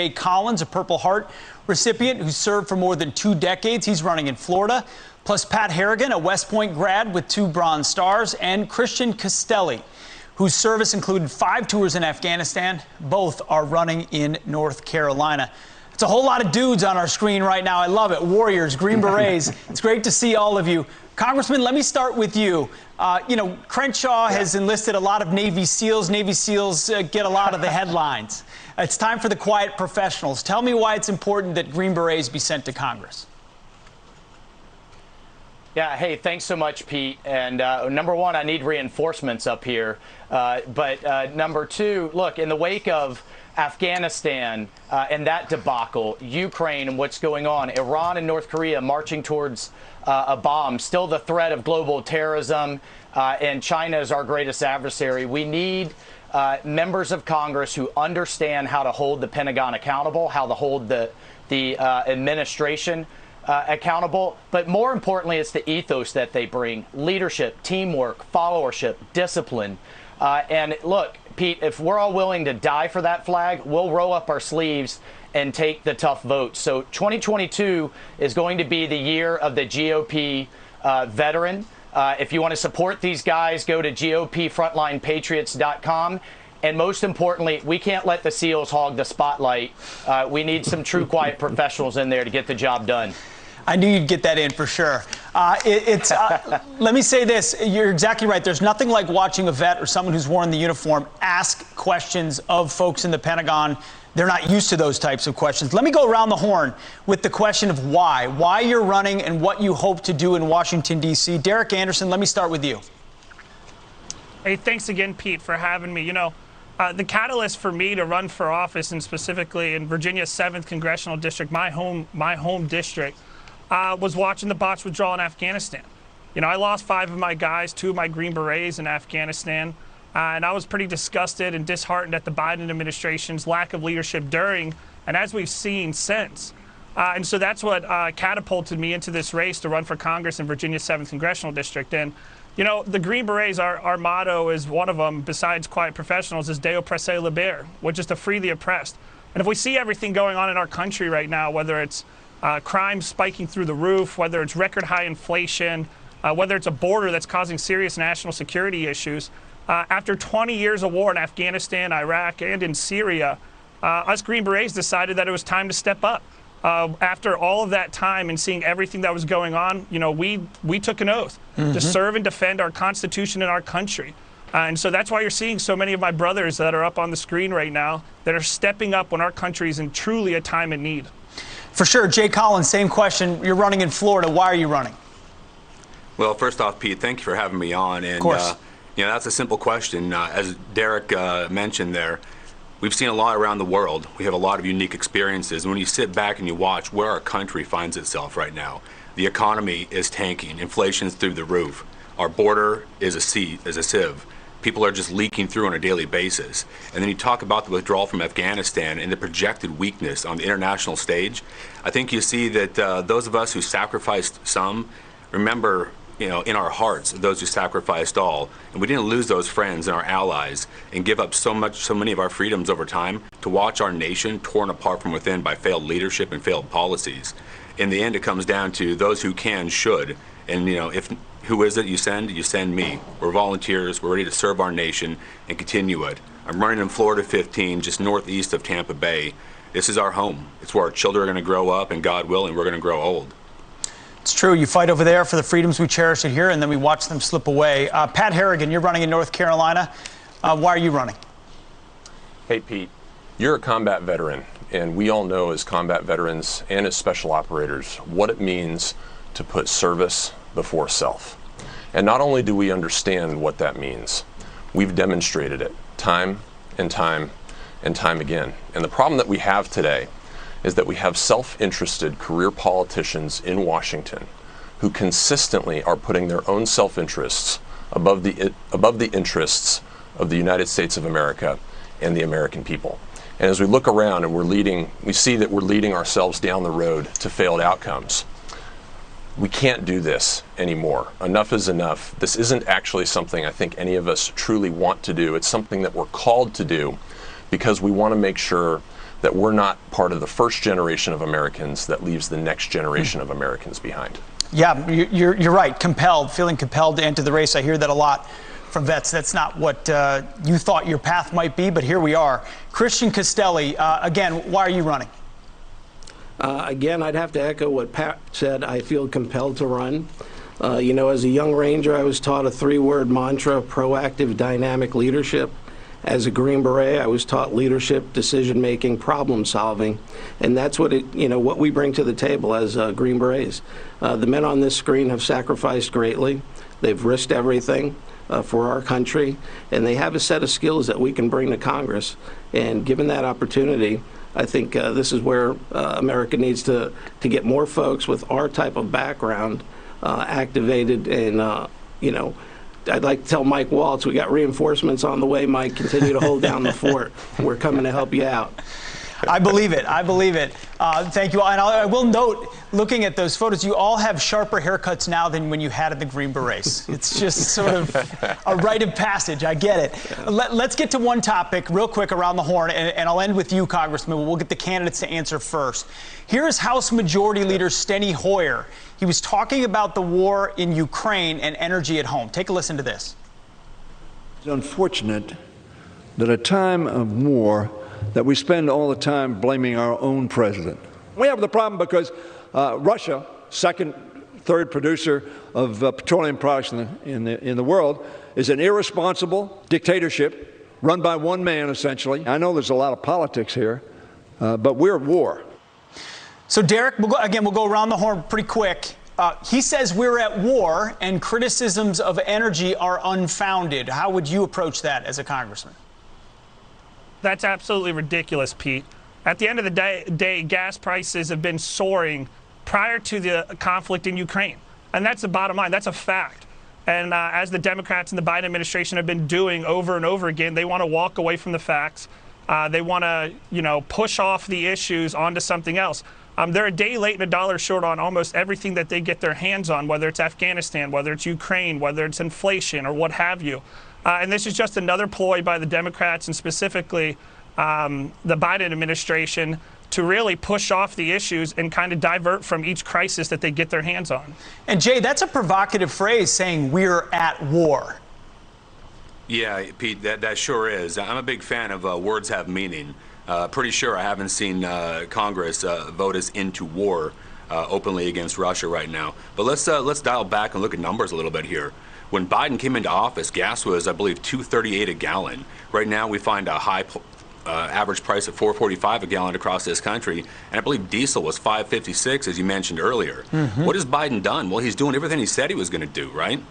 Jay Collins, a Purple Heart recipient who served for more than 2 decades. He's running in Florida. Plus Pat Harrigan, a West Point grad with 2 Bronze Stars, and Christian Castelli, whose service included 5 tours in Afghanistan. Both are running in North Carolina. It's a whole lot of dudes on our screen right now. I love it. Warriors, Green Berets. It's great to see all of you. Congressman, let me start with you. Crenshaw has enlisted a lot of Navy SEALs. Navy SEALs get a lot of the headlines. It's time for the quiet professionals. Tell me why it's important that Green Berets be sent to Congress. Yeah, hey, thanks so much, Pete. And number one, I need reinforcements up here. But number two, look, in the wake of Afghanistan and that debacle, Ukraine and what's going on, Iran and North Korea marching towards a bomb, still the threat of global terrorism, and China is our greatest adversary. We need members of Congress who understand how to hold the Pentagon accountable, how to hold the administration accountable, but more importantly, it's the ethos that they bring: leadership, teamwork, followership, discipline. And look, Pete, if we're all willing to die for that flag, we'll roll up our sleeves and take the tough votes. So 2022 is going to be the year of the GOP veteran. If you want to support these guys, go to GOPFrontlinePatriots.com. And most importantly, we can't let the SEALs hog the spotlight. We need some true quiet professionals in there to get the job done. I knew you'd get that in for sure. Let me say this. You're exactly right. There's nothing like watching a vet or someone who's worn the uniform ask questions of folks in the Pentagon. They're not used to those types of questions. Let me go around the horn with the question of why you're running and what you hope to do in Washington, D.C. Derek Anderson, let me start with you. Hey, thanks again, Pete, for having me. The catalyst for me to run for office, and specifically in Virginia's 7th Congressional District, my home district, was watching the botched withdrawal in Afghanistan. I lost 5 of my guys, 2 of my Green Berets in Afghanistan, and I was pretty disgusted and disheartened at the Biden administration's lack of leadership during and as we've seen since. And so that's what catapulted me into this race to run for Congress in Virginia's 7th Congressional District. And the Green Berets, our motto is one of them, besides quiet professionals, is De oppresse libere, which is to free the oppressed. And if we see everything going on in our country right now, whether it's crime spiking through the roof, whether it's record high inflation, whether it's a border that's causing serious national security issues, after 20 years of war in Afghanistan, Iraq, and in Syria, us Green Berets decided that it was time to step up. After all of that time and seeing everything that was going on, we took an oath to serve and defend our Constitution and our country. And so that's why you're seeing so many of my brothers that are up on the screen right now that are stepping up when our country is in truly a time of need. For sure. Jay Collins, same question. You're running in Florida. Why are you running? Well, first off, Pete, thank you for having me on. And, of course. That's a simple question. As Derek mentioned there, we've seen a lot around the world. We have a lot of unique experiences. And when you sit back and you watch where our country finds itself right now, the economy is tanking. Inflation's through the roof. Our border is a sieve. People are just leaking through on a daily basis. And then you talk about the withdrawal from Afghanistan and the projected weakness on the international stage. I think you see that those of us who sacrificed some remember, in our hearts, those who sacrificed all. And we didn't lose those friends and our allies and give up so many of our freedoms over time to watch our nation torn apart from within by failed leadership and failed policies. In the end, it comes down to those who can, should. And, who is it you send? You send me. We're volunteers. We're ready to serve our nation and continue it. I'm running in Florida 15, just northeast of Tampa Bay. This is our home. It's where our children are going to grow up, and God willing, we're going to grow old. It's true. You fight over there for the freedoms we cherish it here, and then we watch them slip away. Pat Harrigan, you're running in North Carolina. Why are you running? Hey, Pete, you're a combat veteran, and we all know as combat veterans and as special operators what it means to put service before self. And not only do we understand what that means, we've demonstrated it time and time and time again. And the problem that we have today is that we have self-interested career politicians in Washington who consistently are putting their own self-interests above the interests of the United States of America and the American people. And as we look around and we see that we're leading ourselves down the road to failed outcomes. We can't do this anymore. Enough is enough. This isn't actually something I think any of us truly want to do. It's something that we're called to do because we want to make sure that we're not part of the first generation of Americans that leaves the next generation of Americans behind. Yeah, you're right. Compelled, feeling compelled to enter the race. I hear that a lot from vets. That's not what you thought your path might be, but here we are. Christian Castelli, again, why are you running? Again, I'd have to echo what Pat said. I feel compelled to run. You know, as a young Ranger, I was taught a 3-word mantra: proactive, dynamic leadership. As a Green Beret, I was taught leadership, decision-making, problem-solving, and that's what what we bring to the table as Green Berets. The men on this screen have sacrificed greatly. They've risked everything for our country, and they have a set of skills that we can bring to Congress. And given that opportunity, I think this is where America needs to get more folks with our type of background activated. And I'd like to tell Mike Waltz, we got reinforcements on the way, Mike. Continue to hold down the fort. We're coming to help you out. I believe it. I believe it. Thank you. And I will note, looking at those photos, you all have sharper haircuts now than when you had at the Green Berets. It's just sort of a rite of passage. I get it. Let's get to one topic real quick around the horn, and I'll end with you, Congressman. We'll get the candidates to answer first. Here is House Majority Leader Steny Hoyer. He was talking about the war in Ukraine and energy at home. Take a listen to this. It's unfortunate that at a time of war that we spend all the time blaming our own president. We have the problem because Russia, second, third producer of petroleum products in the world, is an irresponsible dictatorship run by one man, essentially. I know there's a lot of politics here, but we're at war. So, Derek, we'll go around the horn pretty quick. He says we're at war and criticisms of energy are unfounded. How would you approach that as a congressman? That's absolutely ridiculous, Pete. At the end of the day, gas prices have been soaring prior to the conflict in Ukraine. And that's the bottom line. That's a fact. And as the Democrats and the Biden administration have been doing over and over again, they want to walk away from the facts. They want to, push off the issues onto something else. They're a day late and a dollar short on almost everything that they get their hands on, whether it's Afghanistan, whether it's Ukraine, whether it's inflation or what have you. And this is just another ploy by the Democrats and specifically the Biden administration to really push off the issues and kind of divert from each crisis that they get their hands on. And Jay, that's a provocative phrase, saying we're at war. Yeah, Pete, that sure is. I'm a big fan of words have meaning. Pretty sure I haven't seen Congress vote us into war openly against Russia right now. But let's dial back and look at numbers a little bit here. When Biden came into office, gas was, I believe, $2.38 a gallon. Right now, we find a high average price of $4.45 a gallon across this country, and I believe diesel was $5.56, as you mentioned earlier. What has Biden done? Well, he's doing everything he said he was going to do, right?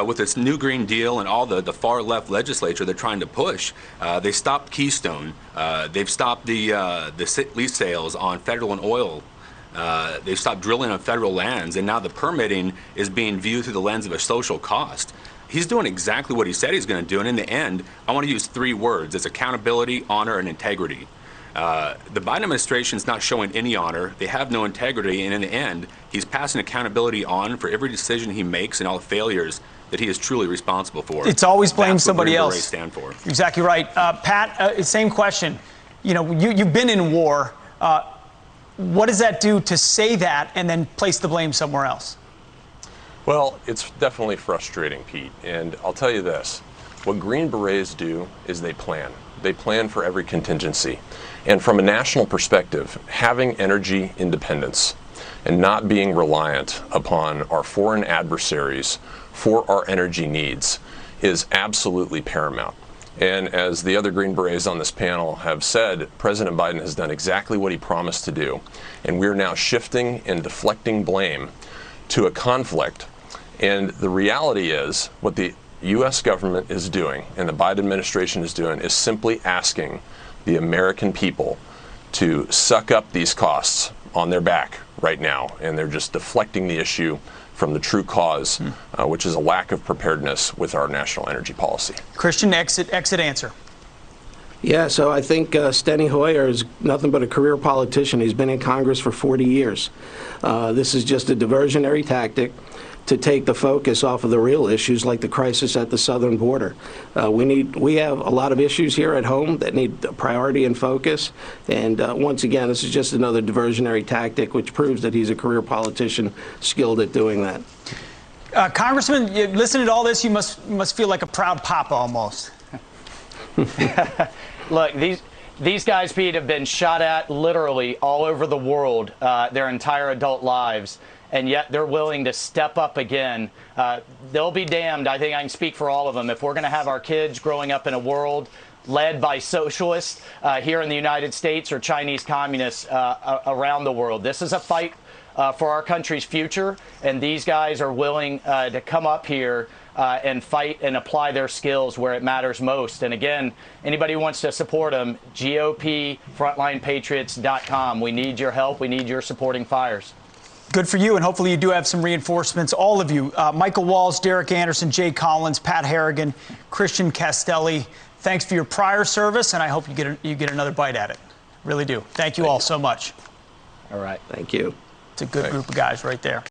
With this new Green Deal and all the far left legislature they're trying to push, they stopped Keystone. They've stopped the lease sales on federal and oil. They've stopped drilling on federal lands, and now the permitting is being viewed through the lens of a social cost. He's doing exactly what he said he's going to do, and in the end, I want to use 3 words. It's accountability, honor, and integrity. The Biden administration is not showing any honor. They have no integrity, and in the end, he's passing accountability on for every decision he makes and all the failures that he is truly responsible for. It's always blame somebody else. That's what Green Berets stand for. Exactly right. Pat, same question. You've been in war. What does that do to say that and then place the blame somewhere else? Well, it's definitely frustrating, Pete. And I'll tell you this. What Green Berets do is they plan. They plan for every contingency. And from a national perspective, having energy independence and not being reliant upon our foreign adversaries for our energy needs is absolutely paramount. And as the other Green Berets on this panel have said, President Biden has done exactly what he promised to do. And we're now shifting and deflecting blame to a conflict. And the reality is what the U.S. government is doing and the Biden administration is doing is simply asking the American people to suck up these costs on their back right now. And they're just deflecting the issue from the true cause, which is a lack of preparedness with our national energy policy. Christian, exit answer. Yeah, so I think Steny Hoyer is nothing but a career politician. He's been in Congress for 40 years. This is just a diversionary tactic to take the focus off of the real issues like the crisis at the southern border. We have a lot of issues here at home that need priority and focus, and once again, this is just another diversionary tactic which proves that he's a career politician skilled at doing that. Congressman, you listening to all this, you must feel like a proud papa almost. Look, these guys, Pete, have been shot at literally all over the world their entire adult lives, and yet they're willing to step up again. They'll be damned. I think I can speak for all of them. If we're going to have our kids growing up in a world led by socialists here in the United States or Chinese communists around the world, this is a fight for our country's future, and these guys are willing to come up here and fight and apply their skills where it matters most. And again, anybody who wants to support them, GOPFrontlinePatriots.com. We need your help. We need your supporting fires. Good for you, and hopefully you do have some reinforcements, all of you. Michael Waltz, Derek Anderson, Jay Collins, Pat Harrigan, Christian Castelli, thanks for your prior service, and I hope you get another bite at it. Really do. Thank you all so much. All right. Thank you. It's a good group of guys right there.